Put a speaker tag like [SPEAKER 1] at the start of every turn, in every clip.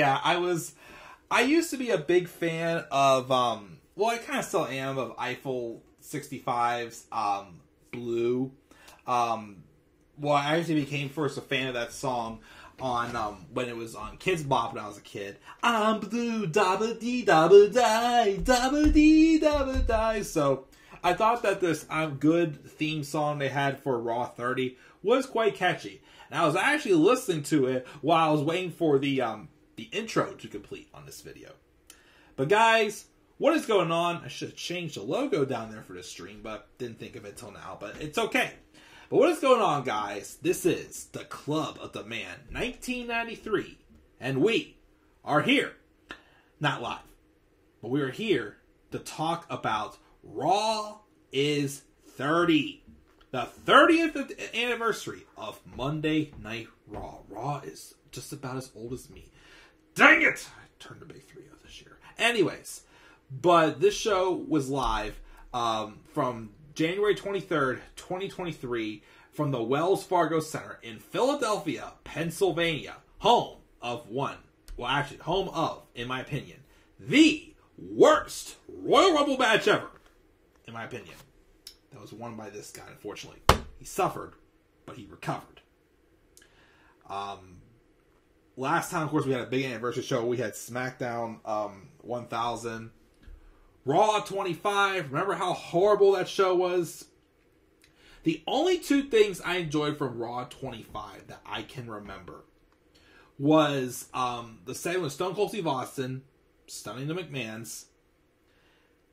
[SPEAKER 1] Yeah, I used to be a big fan of, well, I kind of still am, of Eiffel 65's, Blue. Well, I actually became first a fan of that song on, when it was on Kids Bop when I was a kid. I'm blue, dabba-dee, dabba-die, dabba-dee, dabba-die. So, I thought that this good theme song they had for Raw 30 was quite catchy. And I was actually listening to it while I was waiting for the intro to complete on this video. But guys, what is going on? I should have changed the logo down there for this stream, but didn't think of it till now, but it's okay. But what is going on, guys? This is the Club of the Man 1993, and we are here, not live, but we are here to talk about Raw is 30. The 30th anniversary of Monday Night Raw. Raw is just about as old as me. Dang it! I turned to big 3 this year. Anyways, but this show was live from January 23rd, 2023, from the Wells Fargo Center in Philadelphia, Pennsylvania. Home of, in my opinion, the worst Royal Rumble match ever. In my opinion. That was won by this guy, unfortunately. He suffered, but he recovered. Last time, of course, we had a big anniversary show. We had SmackDown 1000. Raw 25. Remember how horrible that show was? The only 2 things I enjoyed from Raw 25 that I can remember was the segment with Stone Cold Steve Austin, stunning the McMahons,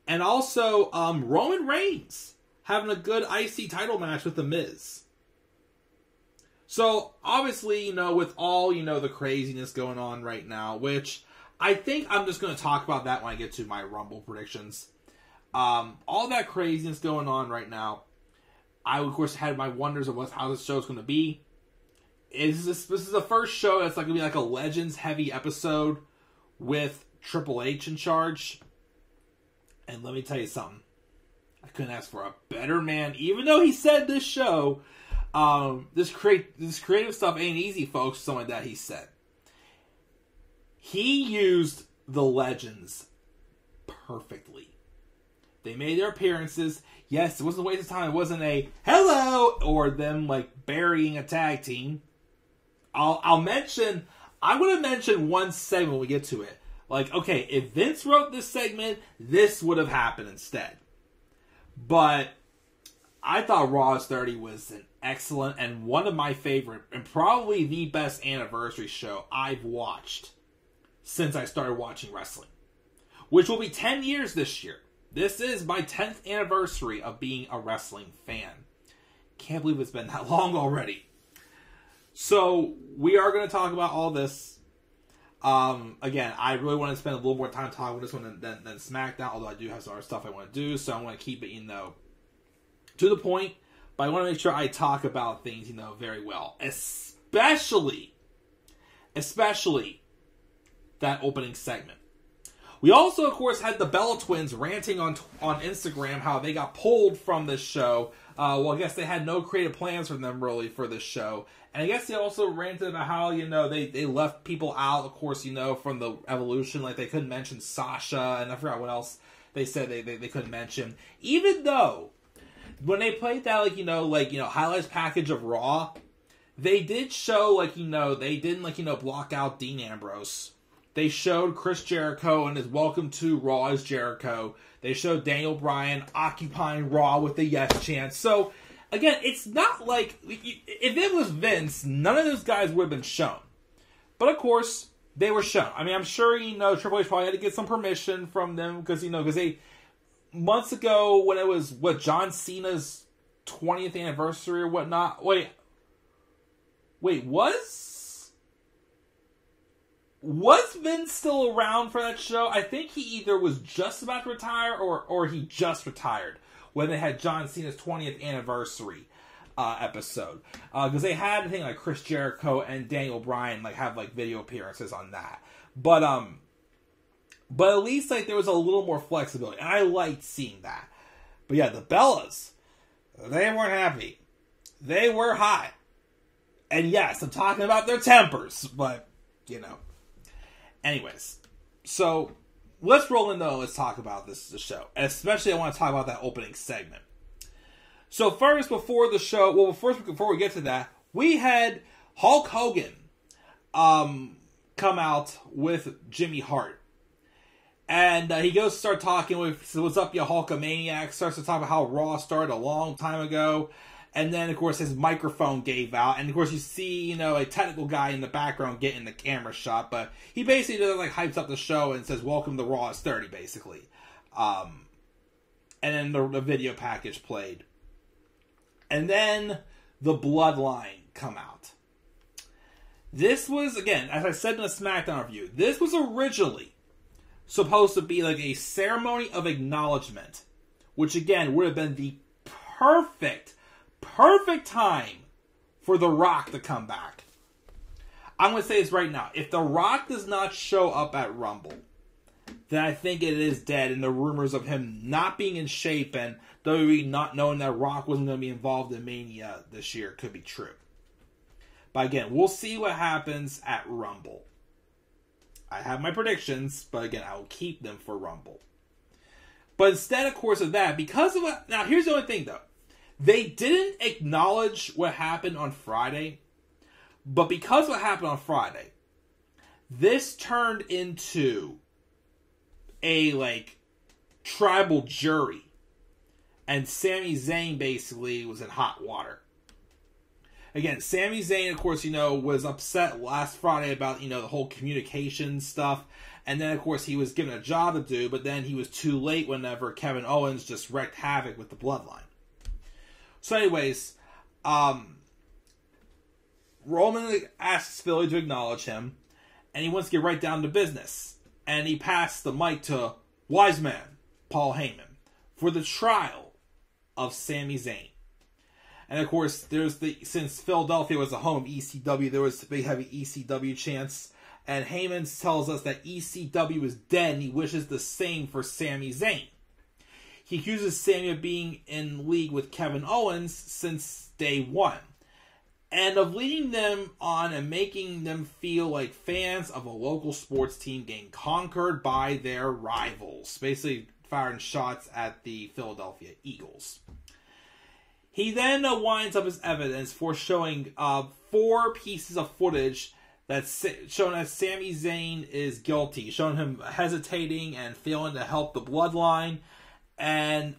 [SPEAKER 1] and also Roman Reigns having a good IC title match with The Miz. So, obviously, with all, the craziness going on right now, which I think I'm just going to talk about that when I get to my Rumble predictions. All that craziness going on right now, I, of course, had my wonders of how this show's going to be. This is the first show that's going to be like a Legends-heavy episode with Triple H in charge. And let me tell you something. I couldn't ask for a better man, even though he said this show, this creative stuff ain't easy, folks, something like that he said. He used the Legends perfectly. They made their appearances. Yes, it wasn't a waste of time. It wasn't a hello or them burying a tag team. I'm going to mention one segment when we get to it. Okay, if Vince wrote this segment, this would have happened instead. But I thought Raw is 30 was an excellent and one of my favorite and probably the best anniversary show I've watched since I started watching wrestling. Which will be 10 years this year. This is my 10th anniversary of being a wrestling fan. Can't believe it's been that long already. So, we are going to talk about all this. Again, I really want to spend a little more time talking about this one than SmackDown, although I do have some other stuff I want to do, so I want to keep it, to the point, but I want to make sure I talk about things, very well. Especially that opening segment. We also, of course, had the Bella Twins ranting on Instagram how they got pulled from this show. Well, I guess they had no creative plans for them, really, for this show. And I guess they also ranted about how, they left people out, of course, from the Evolution. They couldn't mention Sasha, and I forgot what else they said they couldn't mention. Even though, when they played that, highlights package of Raw, they did show, they didn't, block out Dean Ambrose. They showed Chris Jericho and his welcome to Raw as Jericho. They showed Daniel Bryan occupying Raw with the yes chant. So, again, it's not like, if it was Vince, none of those guys would have been shown. But, of course, they were shown. I mean, I'm sure, Triple H probably had to get some permission from them because, because they, months ago when it was, John Cena's 20th anniversary or whatnot. Wait, was Vince still around for that show? I think he either was just about to retire or he just retired when they had John Cena's 20th anniversary episode. Because they had, I think, Chris Jericho and Daniel Bryan have video appearances on that. But at least there was a little more flexibility. And I liked seeing that. But yeah, the Bellas, they weren't happy. They were hot. And yes, I'm talking about their tempers, but, Anyways, so let's roll in though. Let's talk about the show. And especially I want to talk about that opening segment. So first, before we get to that, we had Hulk Hogan come out with Jimmy Hart. And he goes to start talking with, what's up, you Hulkamaniac? Starts to talk about how Raw started a long time ago. And then, of course, his microphone gave out. And, of course, you see, a technical guy in the background getting the camera shot. But he basically just, hypes up the show and says, welcome to Raw Is 30, basically. And then the video package played. And then the Bloodline come out. This was, again, as I said in the SmackDown review, this was originally supposed to be a ceremony of acknowledgement, which again would have been the perfect time for The Rock to come back. I'm going to say this right now. If The Rock does not show up at Rumble, then I think it is dead, and the rumors of him not being in shape and WWE not knowing that Rock wasn't going to be involved in Mania this year could be true. But again, we'll see what happens at Rumble. I have my predictions, but again, I will keep them for Rumble. But instead, of course, of that, because of what... Now, here's the only thing, though. They didn't acknowledge what happened on Friday, but because of what happened on Friday, this turned into a, tribal jury, and Sami Zayn basically was in hot water. Again, Sami Zayn, of course, was upset last Friday about, the whole communication stuff. And then, of course, he was given a job to do, but then he was too late whenever Kevin Owens just wreaked havoc with the Bloodline. So anyways, Roman asks Philly to acknowledge him, and he wants to get right down to business. And he passed the mic to Wise Man, Paul Heyman, for the trial of Sami Zayn. And of course, since Philadelphia was the home of ECW, there was a big heavy ECW chants. And Heyman tells us that ECW is dead and he wishes the same for Sami Zayn. He accuses Sami of being in league with Kevin Owens since day one. And of leading them on and making them feel like fans of a local sports team getting conquered by their rivals. Basically firing shots at the Philadelphia Eagles. He then winds up his evidence for showing 4 pieces of footage that's showing that Sami Zayn is guilty, showing him hesitating and failing to help the Bloodline. And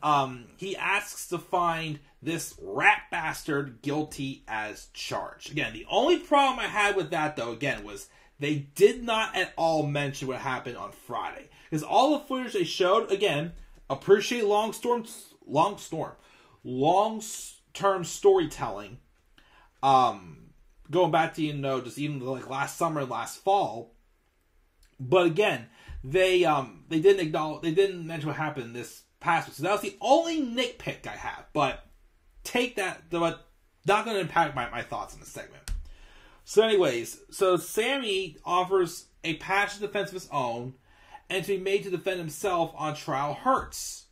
[SPEAKER 1] he asks to find this rat bastard guilty as charged. Again, the only problem I had with that, though, again, was they did not at all mention what happened on Friday. Because all the footage they showed, again, appreciate long-term storytelling, going back to, just even last summer, last fall. But again, they didn't mention what happened this past week. So that was the only nitpick I have. But take that, but not going to impact my thoughts in this segment. So anyways, Sami offers a passionate defense of his own, and to be made to defend himself on trial hurts.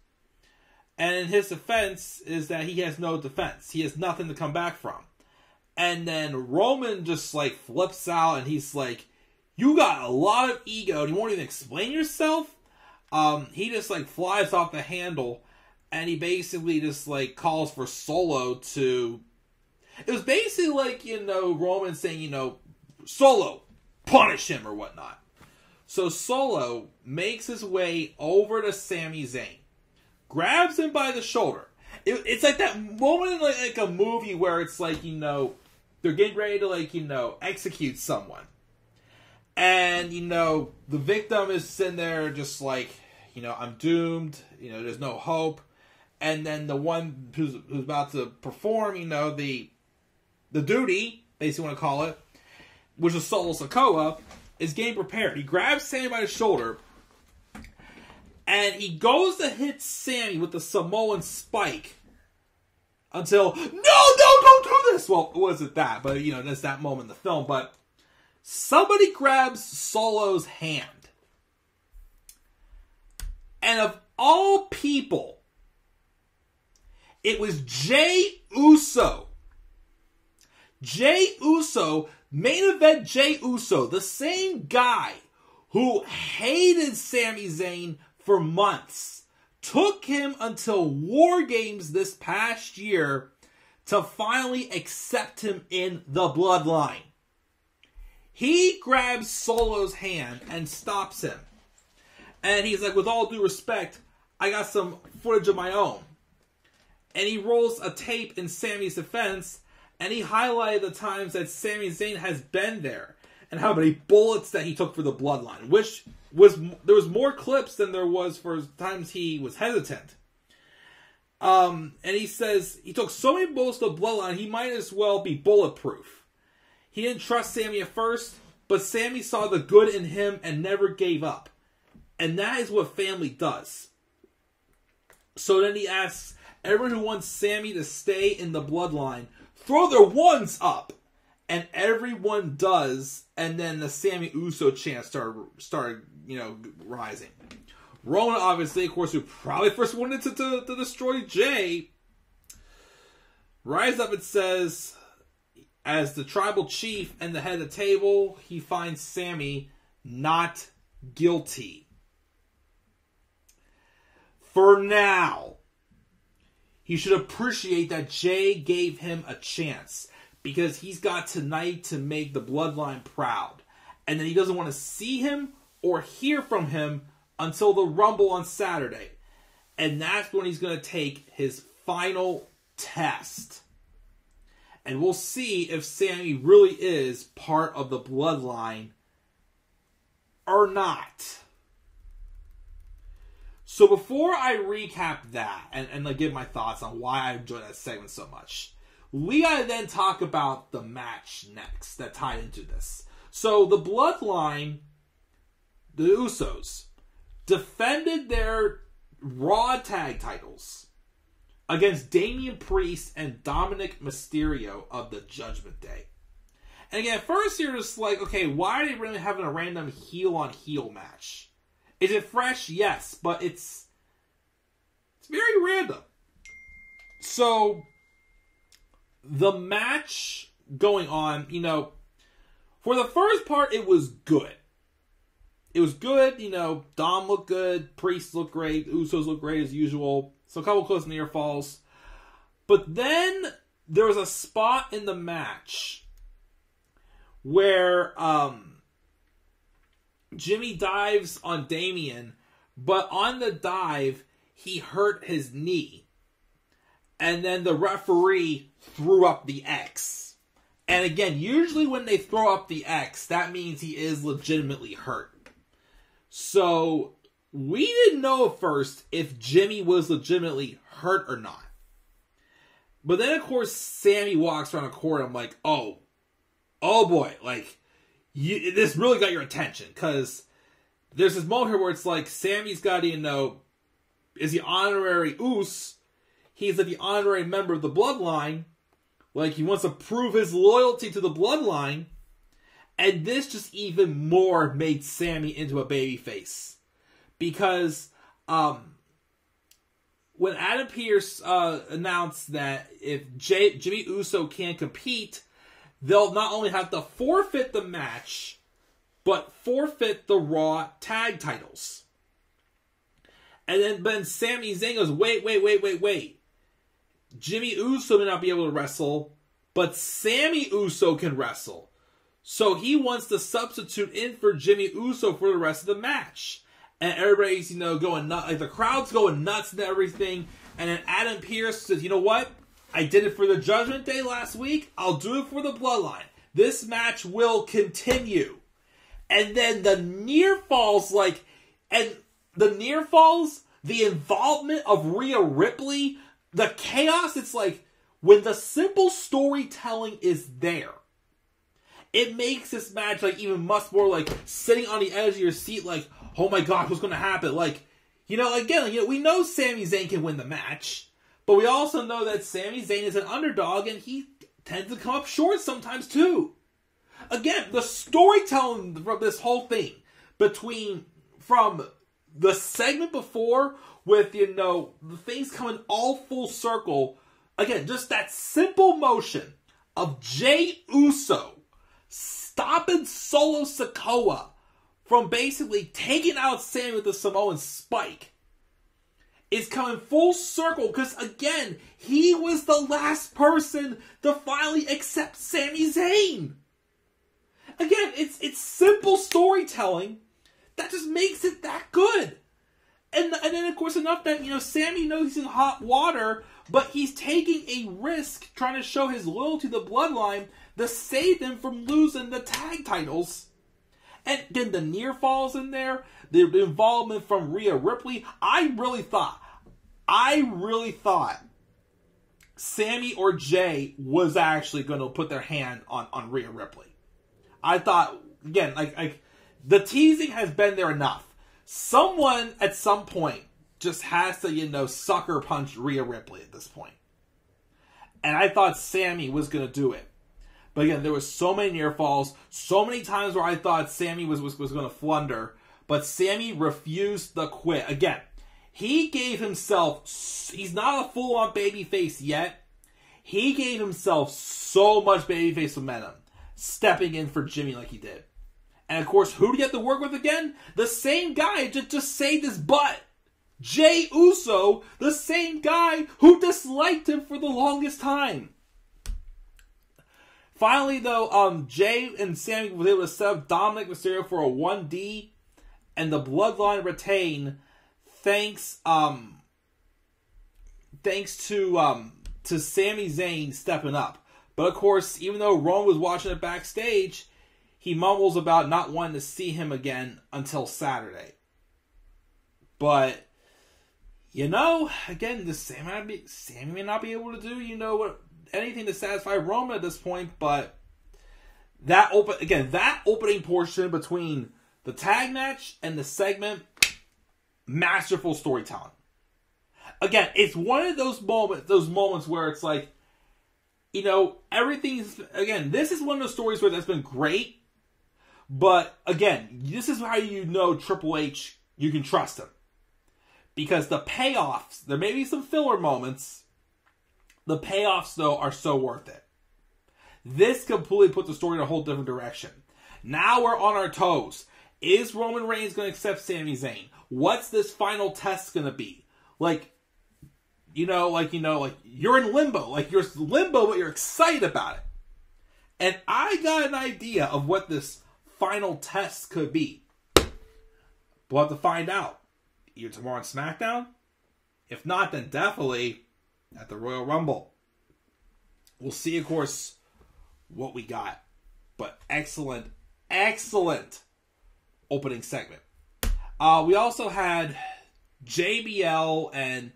[SPEAKER 1] And in his defense is that he has no defense. He has nothing to come back from. And then Roman just flips out and he's like, you got a lot of ego and you won't even explain yourself? He just flies off the handle and he basically just calls for Solo to... It was basically Roman saying, Solo, punish him or whatnot. So Solo makes his way over to Sami Zayn. Grabs him by the shoulder. It's like that moment in a movie where it's they're getting ready to execute someone. And, the victim is sitting there just I'm doomed, there's no hope. And then the one who's about to perform, the duty, basically want to call it, which is Solo Sikoa, is getting prepared. He grabs Sami by the shoulder, and he goes to hit Sami with the Samoan spike until, no, don't do this! Well, it wasn't that, but, that's that moment in the film. But somebody grabs Solo's hand. And of all people, it was Jey Uso. Jey Uso, main event Jey Uso, the same guy who hated Sami Zayn for months, took him until War Games this past year to finally accept him in the Bloodline. He grabs Solo's hand and stops him. And he's like, with all due respect, I got some footage of my own. And he rolls a tape in Sami's defense, and he highlighted the times that Sami Zayn has been there, and how many bullets that he took for the Bloodline, which there was more clips than there was for times he was hesitant. And he says he took so many bullets to the Bloodline, he might as well be bulletproof. He didn't trust Sami at first, but Sami saw the good in him and never gave up. And that is what family does. So then he asks everyone who wants Sami to stay in the Bloodline, throw their ones up. And everyone does, and then the Sami Uso chant started rising. Roman, obviously, of course, who probably first wanted to destroy Jay, rises up and says, as the tribal chief and the head of the table, he finds Sami not guilty. For now, he should appreciate that Jay gave him a chance, because he's got tonight to make the Bloodline proud. And then he doesn't want to see him or hear from him until the Rumble on Saturday. And that's when he's going to take his final test. And we'll see if Sami really is part of the Bloodline or not. So before I recap that and give my thoughts on why I enjoyed that segment so much, we gotta then talk about the match next that tied into this. So the Bloodline, the Usos, defended their Raw tag titles against Damian Priest and Dominic Mysterio of the Judgment Day. And again, at first you're just like, okay, why are they really having a random heel-on-heel match? Is it fresh? Yes, but it's very random. So the match going on, for the first part, it was good. It was good, Dom looked good, Priest looked great, Usos looked great as usual. So a couple close and near falls. But then there was a spot in the match where Jimmy dives on Damian, but on the dive, he hurt his knee. And then the referee threw up the X. And again, usually when they throw up the X, that means he is legitimately hurt. So we didn't know at first if Jimmy was legitimately hurt or not. But then, of course, Sami walks around the court. I'm like, oh boy, this really got your attention. Because there's this moment here where it's like, Sami's got to, is the honorary Us. He's like the honorary member of the Bloodline. Like, he wants to prove his loyalty to the Bloodline. And this just even more made Sami into a babyface. Because when Adam Pearce announced that if Jimmy Uso can't compete, they'll not only have to forfeit the match, but forfeit the Raw tag titles. And then Sami Zayn goes, wait. Jimmy Uso may not be able to wrestle, but Sami Uso can wrestle. So he wants to substitute in for Jimmy Uso for the rest of the match. And everybody's, going nuts. Like, the crowd's going nuts and everything. And then Adam Pearce says, you know what? I did it for the Judgment Day last week. I'll do it for the Bloodline. This match will continue. And then the near falls, the involvement of Rhea Ripley, the chaos, it's like, when the simple storytelling is there, it makes this match even much more sitting on the edge of your seat, oh my god, what's going to happen? We know Sami Zayn can win the match, but we also know that Sami Zayn is an underdog and he tends to come up short sometimes too. Again, the storytelling from this whole thing, from the segment before with, the things coming all full circle, again, just that simple motion of Jey Uso stopping Solo Sikoa from basically taking out Sammy with the Samoan spike is coming full circle, because again, he was the last person to finally accept Sami Zayn. Again, it's simple storytelling that just makes it that good. And then, of course, enough that, Sammy knows he's in hot water, but he's taking a risk trying to show his loyalty to the Bloodline to save them from losing the tag titles. And then the near falls in there, the involvement from Rhea Ripley. I really thought Sammy or Jay was actually going to put their hand on Rhea Ripley. I thought, again, like the teasing has been there enough. Someone at some point just has to, sucker punch Rhea Ripley at this point. And I thought Sammy was going to do it. But again, there was so many near falls, so many times where I thought Sammy was going to flunder, but Sammy refused to quit. Again, he gave himself, he's not a full-on babyface yet. He gave himself so much babyface momentum, stepping in for Jimmy like he did. And of course, who do you have to work with again? The same guy just saved his butt. Jey Uso, the same guy who disliked him for the longest time. Finally, though, Jay and Sammy was able to set up Dominic Mysterio for a 1D, and the Bloodline retain, thanks to Sami Zayn stepping up. But of course, even though Roman was watching it backstage, he mumbles about not wanting to see him again until Saturday. But again, Sammy may not be able to do anything to satisfy Roman at this point, but that opening portion between the tag match and the segment, masterful storytelling. Again, it's one of those moments where it's like, everything's, again, this is one of those stories where that's been great, but again, this is how Triple H, you can trust him. Because the payoffs, there may be some filler moments, the payoffs, though, are so worth it. This completely put the story in a whole different direction. Now we're on our toes. Is Roman Reigns going to accept Sami Zayn? What's this final test going to be? You're in limbo. You're limbo, but you're excited about it. And I got an idea of what this final test could be. We'll have to find out. Either tomorrow on SmackDown. If not, then definitely at the Royal Rumble. We'll see, of course, what we got. But excellent opening segment. We also had JBL and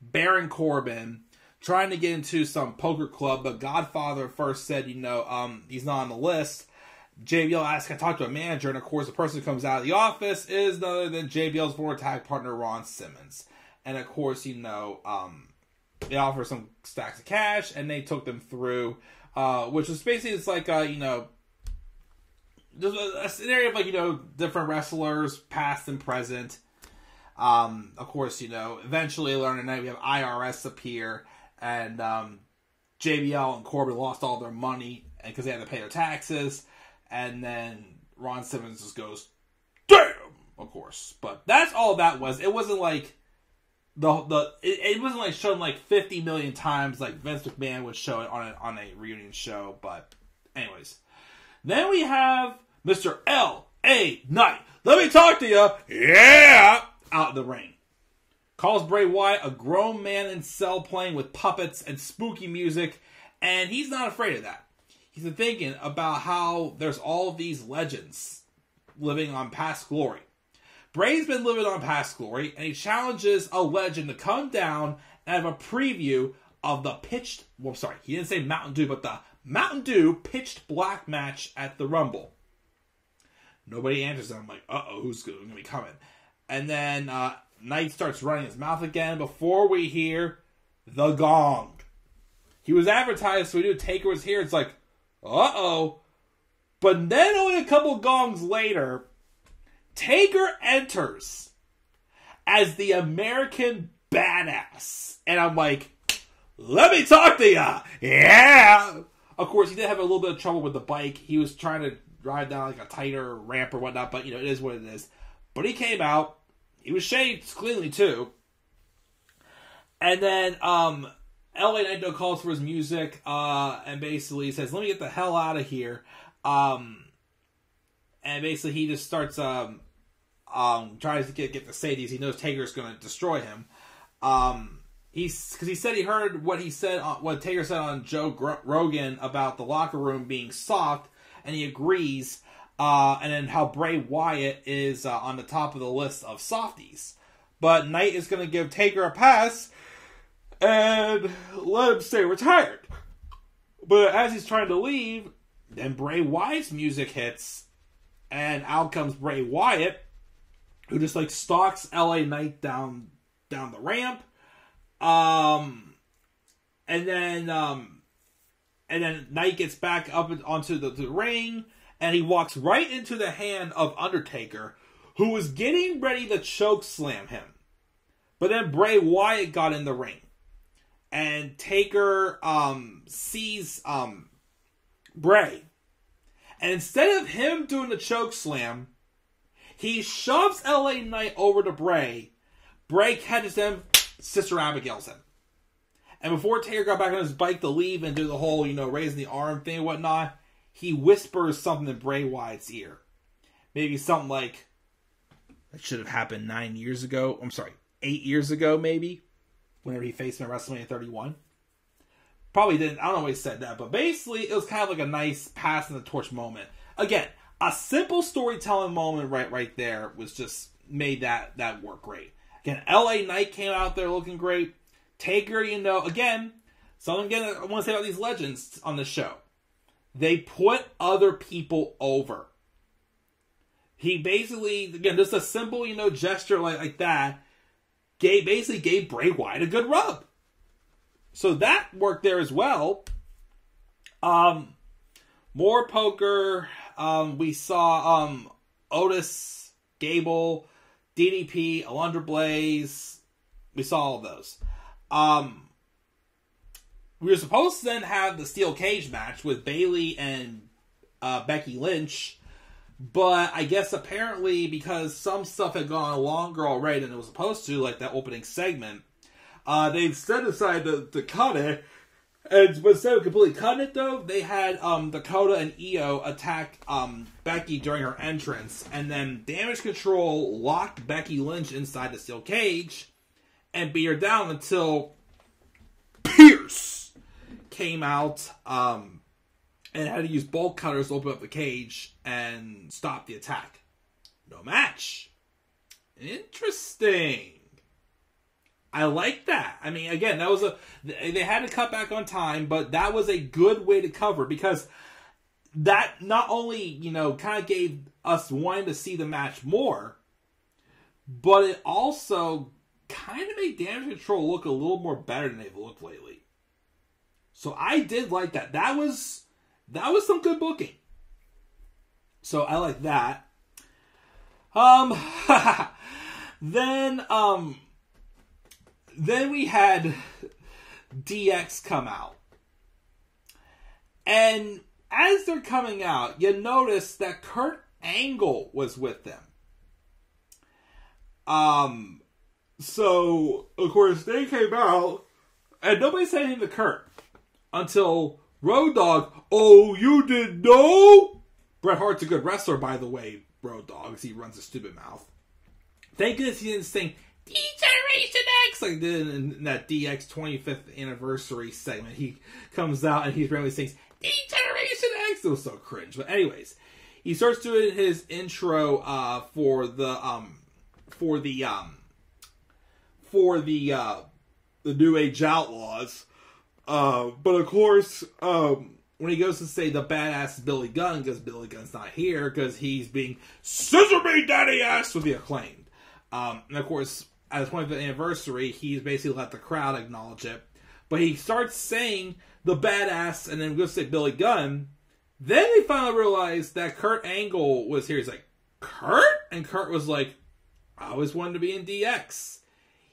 [SPEAKER 1] Baron Corbin trying to get into some poker club, but Godfather first said, he's not on the list. JBL asked, can I talk to a manager? And of course, the person who comes out of the office is none other than JBL's former tag partner, Ron Simmons. And of course, they offer some stacks of cash, and they took them through, which was basically, it's like, there's a scenario of, different wrestlers, past and present. Of course, eventually later in the night, we have IRS appear, and JBL and Corbin lost all their money because they had to pay their taxes. And then Ron Simmons just goes, damn, of course. But that's all that was. It wasn't like it wasn't like shown 50 million times like Vince McMahon would show it on a reunion show. But anyways, then we have Mr. L.A. Knight. Let me talk to you. Yeah, out in the ring. Calls Bray Wyatt a grown man in cell playing with puppets and spooky music, and he's not afraid of that. He's been thinking about how there's all of these legends living on past glory. Bray's been living on past glory, and he challenges a legend to come down and have a preview of the he didn't say Mountain Dew, but the Mountain Dew pitched black match at the Rumble. Nobody answers him. I'm like, uh-oh, who's going to be coming? And then Knight starts running his mouth again before we hear the gong. He was advertised, so we knew Taker was here. It's like, uh-oh. But then only a couple gongs later, Taker enters as the American Badass. And I'm like, let me talk to ya. Yeah. Of course, he did have a little bit of trouble with the bike. He was trying to drive down like a tighter ramp or whatnot, but, you know, it is what it is. But he came out. He was shaved cleanly, too. And then, LA Knight calls for his music, and basically says, let me get the hell out of here. And basically he just starts, tries to get the safeties. He knows Taker's going to destroy him. Because he said he heard what Taker said on Joe Rogan about the locker room being soft, and he agrees. And then how Bray Wyatt is on the top of the list of softies. But Knight is going to give Taker a pass and let him stay retired. But as he's trying to leave, then Bray Wyatt's music hits, and out comes Bray Wyatt, who just like stalks LA Knight down the ramp. And then Knight gets back up onto the ring, and he walks right into the hand of Undertaker, who was getting ready to choke slam him. But then Bray Wyatt got in the ring, and Taker sees Bray, and instead of him doing the choke slam, he shoves LA Knight over to Bray. Bray catches him, Sister Abigail's him. And before Taker got back on his bike to leave and do the whole, you know, raising the arm thing and whatnot, he whispers something in Bray Wyatt's ear. Maybe something like, that should have happened 9 years ago. I'm sorry, 8 years ago, maybe. Whenever he faced him at WrestleMania 31. Probably didn't, I don't know why he said that, but basically it was kind of like a nice passing the torch moment. Again, a simple storytelling moment right there was just made that work great. Again, LA Knight came out there looking great. Taker, you know, again, something again I want to say about these legends on the show. They put other people over. He basically, again, just a simple, you know, gesture like that, basically gave Bray Wyatt a good rub. So that worked there as well. More poker. We saw Otis, Gable, DDP, Alundra Blaze. We saw all of those. We were supposed to then have the steel cage match with Bayley and Becky Lynch. But I guess apparently because some stuff had gone longer already than it was supposed to, like that opening segment, they instead decided to cut it. And instead of completely cutting it, though, they had Dakota and Io attack Becky during her entrance. And then Damage Control locked Becky Lynch inside the steel cage and beat her down until Pierce came out and had to use bolt cutters to open up the cage and stop the attack. No match. Interesting. I like that. I mean, again, that was they had to cut back on time, but that was a good way to cover because that not only, you know, kind of gave us wanting to see the match more, but it also kind of made Damage Control look a little more better than they've looked lately. So I did like that. That was some good booking. So I like that. Then we had DX come out. And as they're coming out, you notice that Kurt Angle was with them. So, of course, they came out, and nobody said anything to Kurt. Until Road Dogg, oh, you didn't know? Bret Hart's a good wrestler, by the way, Road Dogg, because he runs a stupid mouth. Thank goodness he didn't sing D-Generation X like they did in that DX 25th anniversary segment. He comes out and he randomly sings D-Generation X. It was so cringe. But anyways, he starts doing his intro for the New Age Outlaws. But of course, when he goes to say the badass Billy Gunn, because Billy Gunn's not here, because he's being scissor me daddy ass with the Acclaimed. And of course, at the 25th anniversary, he's basically let the crowd acknowledge it. But he starts saying the badass, and then goes to say Billy Gunn. Then they finally realize that Kurt Angle was here. He's like, Kurt? And Kurt was like, I always wanted to be in DX.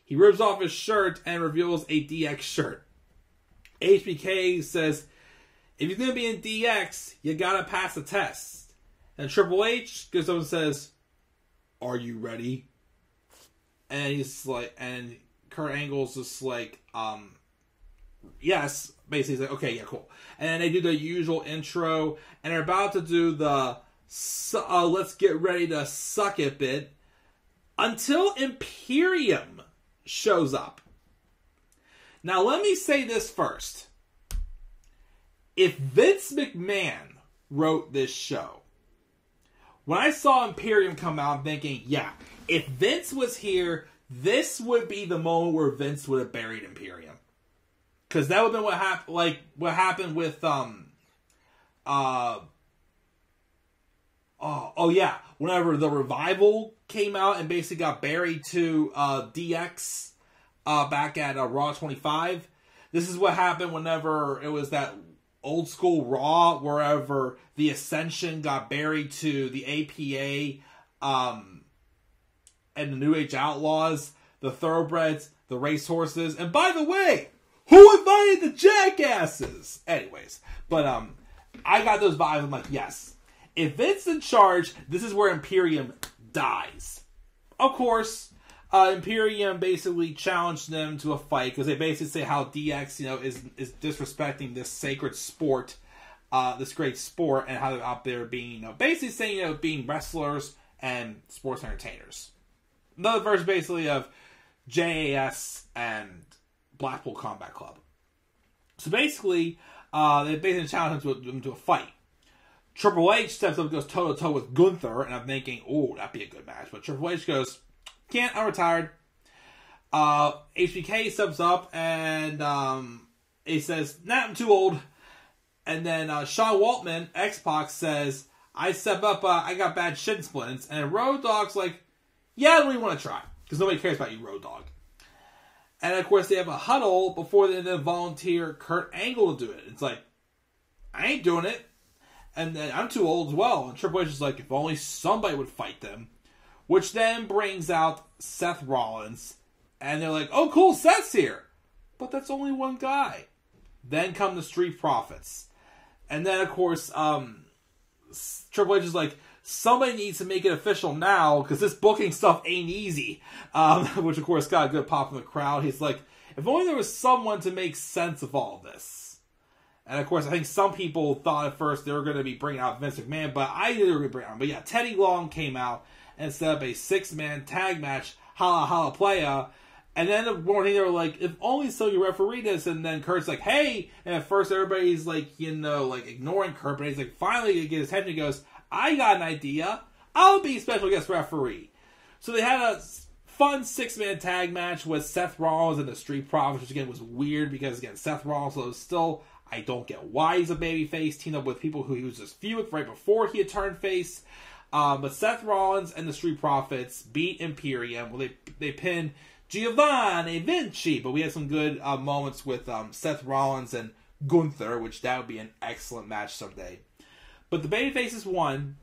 [SPEAKER 1] He rips off his shirt and reveals a DX shirt. HBK says, if you're going to be in DX, you got to pass a test. And Triple H goes up and says, "Are you ready?" And he's like, and Kurt Angle's just like, yes. Basically, he's like, okay, yeah, cool. And then they do the usual intro, and they're about to do the let's get ready to suck it bit, until Imperium shows up. Now, let me say this first. If Vince McMahon wrote this show, when I saw Imperium come out, I'm thinking, yeah, if Vince was here, this would be the moment where Vince would have buried Imperium. Because that would have been what happened with, whenever the Revival came out and basically got buried to DX back at Raw 25. This is what happened whenever it was that old school Raw, wherever the Ascension got buried to the APA and the New Age Outlaws, the Thoroughbreds, the Racehorses, and by the way, who invited the Jackasses? Anyways, but I got those vibes. I'm like, yes, if Vince in charge, this is where Imperium dies. Of course, Imperium basically challenged them to a fight because they basically say how DX, is disrespecting this sacred sport, this great sport, and how they're out there being, basically saying, being wrestlers and sports entertainers. Another version basically of JAS and Blackpool Combat Club. So basically, they basically challenge them to a fight. Triple H steps up and goes toe-to-toe with Gunther, and I'm thinking, oh, that'd be a good match. But Triple H goes, can't, I'm retired. HBK steps up, and he says, nah, I'm too old. And then Sean Waltman, X-Pac, says, I step up, I got bad shin splints. And Road Dogg's like, yeah, I don't even want to try. Because nobody cares about you, Road Dogg. And of course, they have a huddle before they then volunteer Kurt Angle to do it. It's like, I ain't doing it. And then I'm too old as well. And Triple H is like, if only somebody would fight them. Which then brings out Seth Rollins. And they're like, oh, cool, Seth's here. But that's only one guy. Then come the Street Profits. And then, of course, Triple H is like, somebody needs to make it official now, because this booking stuff ain't easy. Which, of course, got a good pop from the crowd. He's like, if only there was someone to make sense of all this. And, of course, I think some people thought at first they were going to be bringing out Vince McMahon, but I knew they were going to bring out him. But, yeah, Teddy Long came out and set up a 6-man tag match, Holla Holla Playa. And then the morning they were like, if only so you referee this. And then Kurt's like, hey. And at first everybody's like, ignoring Kurt. But he's like, finally he gets his attention. He goes, I got an idea. I'll be a special guest referee. So they had a fun 6-man tag match with Seth Rollins and the Street Profits, which again was weird because, again, Seth Rollins was still, I don't get why he's a babyface, teamed up with people who he was just feud with right before he had turned face. But Seth Rollins and the Street Profits beat Imperium. Well, they pinned Giovanni Vinci. But we had some good moments with Seth Rollins and Gunther, which that would be an excellent match someday. But the babyfaces won.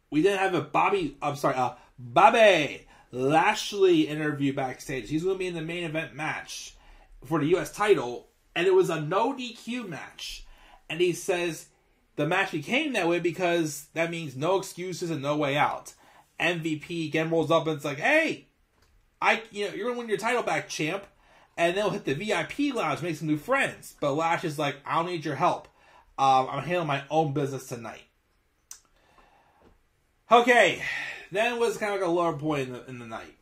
[SPEAKER 1] We then have a Bobby Lashley interview backstage. He's going to be in the main event match for the U.S. title, and it was a no DQ match. And he says the match became that way because that means no excuses and no way out. MVP again rolls up and it's like, hey, you're going to win your title back, champ. And they'll hit the VIP lounge, make some new friends. But Lash is like, I don't need your help. I'm handling my own business tonight. Okay, then it was kind of like a lower point in the night.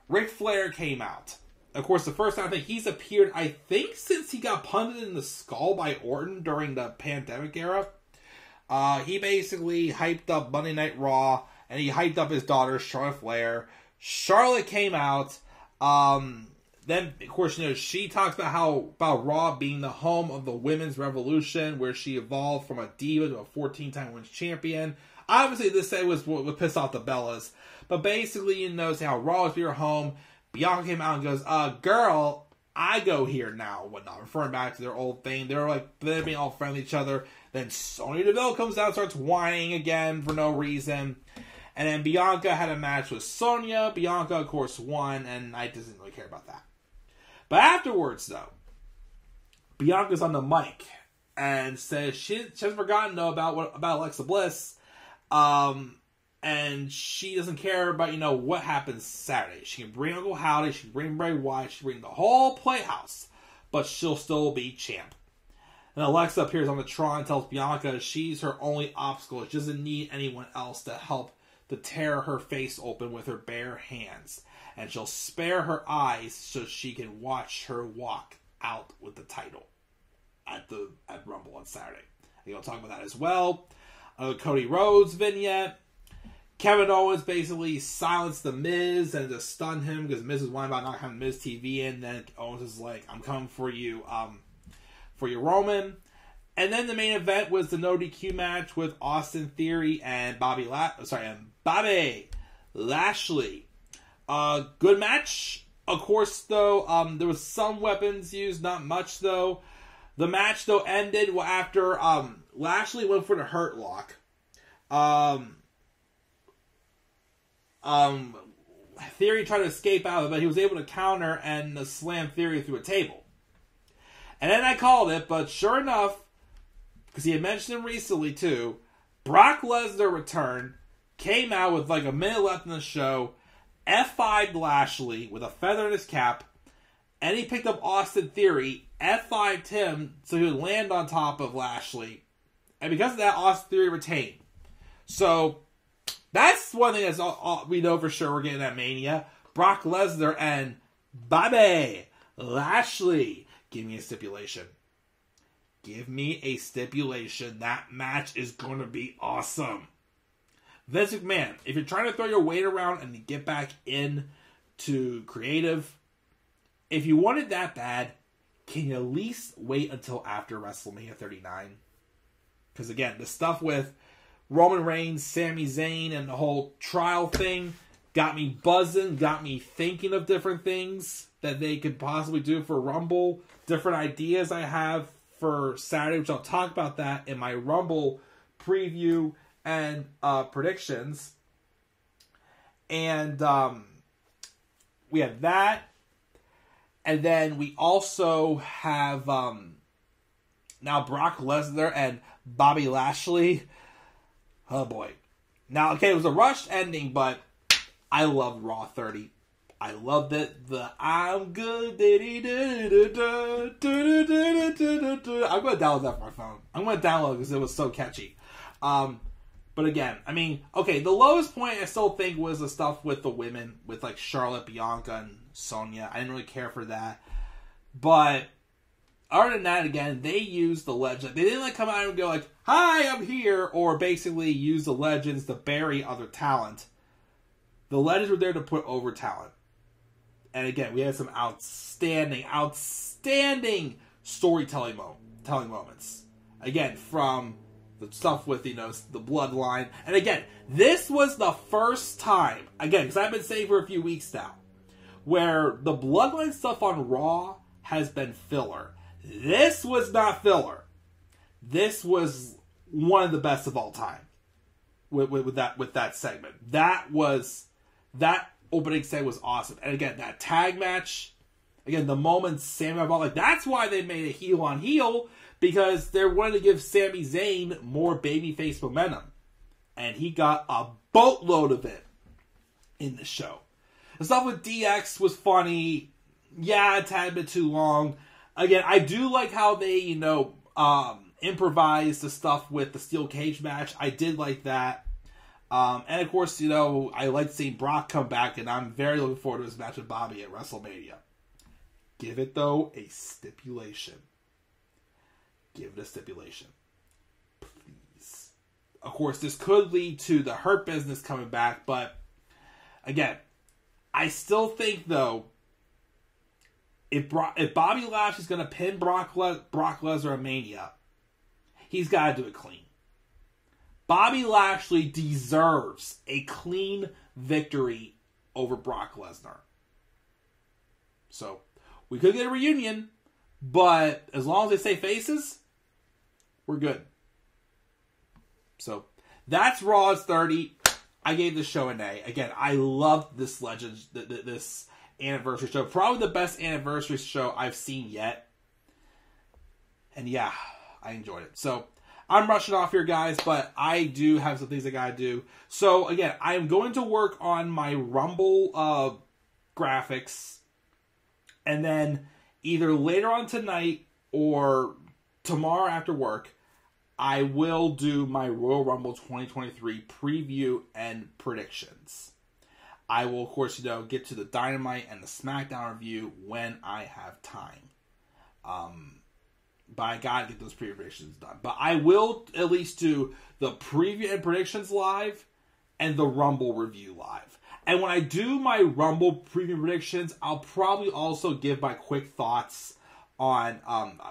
[SPEAKER 1] Ric Flair came out. Of course, the first time I think he's appeared, I think since he got punted in the skull by Orton during the pandemic era. He basically hyped up Monday Night Raw, and he hyped up his daughter, Charlotte Flair. Charlotte came out. Then, of course, she talks about Raw being the home of the women's revolution, where she evolved from a diva to a 14-time women's champion. Obviously, this was what would piss off the Bellas. But basically, say how Raw is your home. Bianca came out and goes, girl, I go here now, whatnot. Referring back to their old thing. They're being all friendly to each other. Then Sonya Deville comes out and starts whining again for no reason. And then Bianca had a match with Sonya. Bianca, of course, won, and I didn't really care about that. But afterwards, though, Bianca's on the mic, and says she hasn't forgotten though about Alexa Bliss, and she doesn't care about what happens Saturday. She can bring Uncle Howdy, she can bring Bray Wyatt, she can bring the whole Playhouse, but she'll still be champ. And Alexa appears on the Tron and tells Bianca she's her only obstacle. She doesn't need anyone else to help to tear her face open with her bare hands. And she'll spare her eyes so she can watch her walk out with the title at Rumble on Saturday. And you'll talk about that as well. Cody Rhodes vignette. Kevin Owens basically silenced The Miz and just stunned him because Miz was whining about not having Miz TV in. Then Owens is like, I'm coming for you. For your Roman. And then the main event was the no DQ match with Austin Theory and Bobby Lashley. Good match. Of course, though, there was some weapons used, not much, though. The match, though, ended after Lashley went for the Hurt Lock. Theory tried to escape out of it, but he was able to counter and slam Theory through a table. And then I called it, but sure enough, because he had mentioned him recently too, Brock Lesnar returned, came out with like a minute left in the show, F5'd Lashley with a feather in his cap, and he picked up Austin Theory, F5'd him so he would land on top of Lashley. And because of that, Austin Theory retained. So, that's one thing that's all we know for sure we're getting at Mania. Brock Lesnar and Bobby Lashley. Give me a stipulation. Give me a stipulation. That match is going to be awesome. Vince McMahon, if you're trying to throw your weight around and get back into creative, if you want it that bad, can you at least wait until after WrestleMania 39? Because again, the stuff with Roman Reigns, Sami Zayn, and the whole trial thing got me buzzing, got me thinking of different things that they could possibly do for Rumble. Different ideas I have for Saturday, which I'll talk about that in my Rumble preview and predictions. And we have that. And then we also have now Brock Lesnar and Bobby Lashley. Oh boy. Now, okay, it was a rushed ending, but I loved Raw 30. I loved it. The I'm good. I'm going to download that for my phone. I'm going to download it because it was so catchy. But again, I mean, okay, the lowest point I still think was the stuff with the women, with like Charlotte, Bianca, and Sonya. I didn't really care for that. But other than that, again, they used the legend. They didn't like come out and go like, "Hi, I'm here," or basically use the legends to bury other talent. The legends were there to put over talent. And again, we had some outstanding storytelling moments. Again, from the stuff with, the bloodline. And again, this was the first time, again, because I've been saying for a few weeks now, where the bloodline stuff on Raw has been filler. This was not filler. This was one of the best of all time with that segment. That opening segment was awesome. And again, that tag match, again, the moment Sami Zayn, like, that's why they made a heel on heel, because they wanted to give Sami Zayn more babyface momentum. And he got a boatload of it in the show. The stuff with DX was funny. Yeah, a tad bit too long. Again, I do like how they, improvised the stuff with the steel cage match. I did like that. And of course, I like seeing Brock come back, and I'm very looking forward to his match with Bobby at WrestleMania. Give it, though, a stipulation. Give it a stipulation. Please. Of course, this could lead to the Hurt Business coming back, but again, I still think, though, if Bobby Lashley's going to pin Brock Lesnar at Mania, he's got to do it clean. Bobby Lashley deserves a clean victory over Brock Lesnar. So, we could get a reunion, but as long as they say faces, we're good. So, that's Raw Is 30. I gave this show an A. Again, I loved this this anniversary show. Probably the best anniversary show I've seen yet. And yeah, I enjoyed it. So I'm rushing off here, guys, but I do have some things I gotta do. So again, I am going to work on my Rumble graphics, and then either later on tonight or tomorrow after work, I will do my Royal Rumble 2023 preview and predictions. I will, of course, get to the Dynamite and the SmackDown review when I have time. But I gotta get those preview predictions done. But I will at least do the preview and predictions live and the Rumble review live. And when I do my Rumble preview predictions, I'll probably also give my quick thoughts on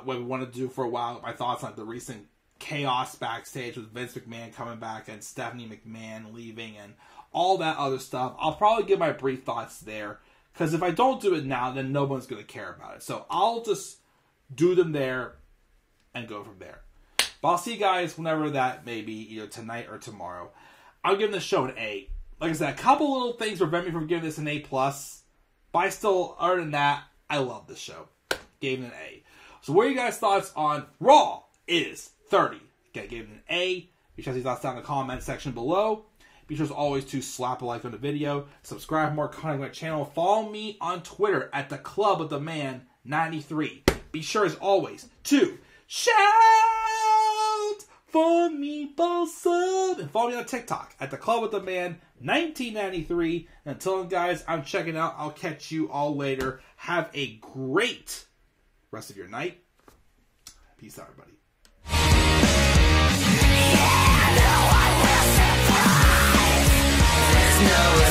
[SPEAKER 1] what we want to do for a while. My thoughts on the recent chaos backstage with Vince McMahon coming back and Stephanie McMahon leaving and all that other stuff. I'll probably give my brief thoughts there, because if I don't do it now, then no one's going to care about it. So I'll just do them there and go from there. But I'll see you guys whenever that may be, either tonight or tomorrow. I'll give this show an A. Like I said, a couple little things prevent me from giving this an A+, but I still, other than that, I love this show. Gave it an A. So what are you guys' thoughts on Raw Is 30? Again, gave it an A. Be sure to leave thoughts down in the comment section below. Be sure as always to slap a like on the video. Subscribe for more content on my channel. Follow me on Twitter at the Club of the Man 93. Be sure as always to shout for Meatball Sub. And follow me on TikTok at the Club of the Man 1993. And until then, guys, I'm checking out. I'll catch you all later. Have a great rest of your night. Peace out, everybody.
[SPEAKER 2] No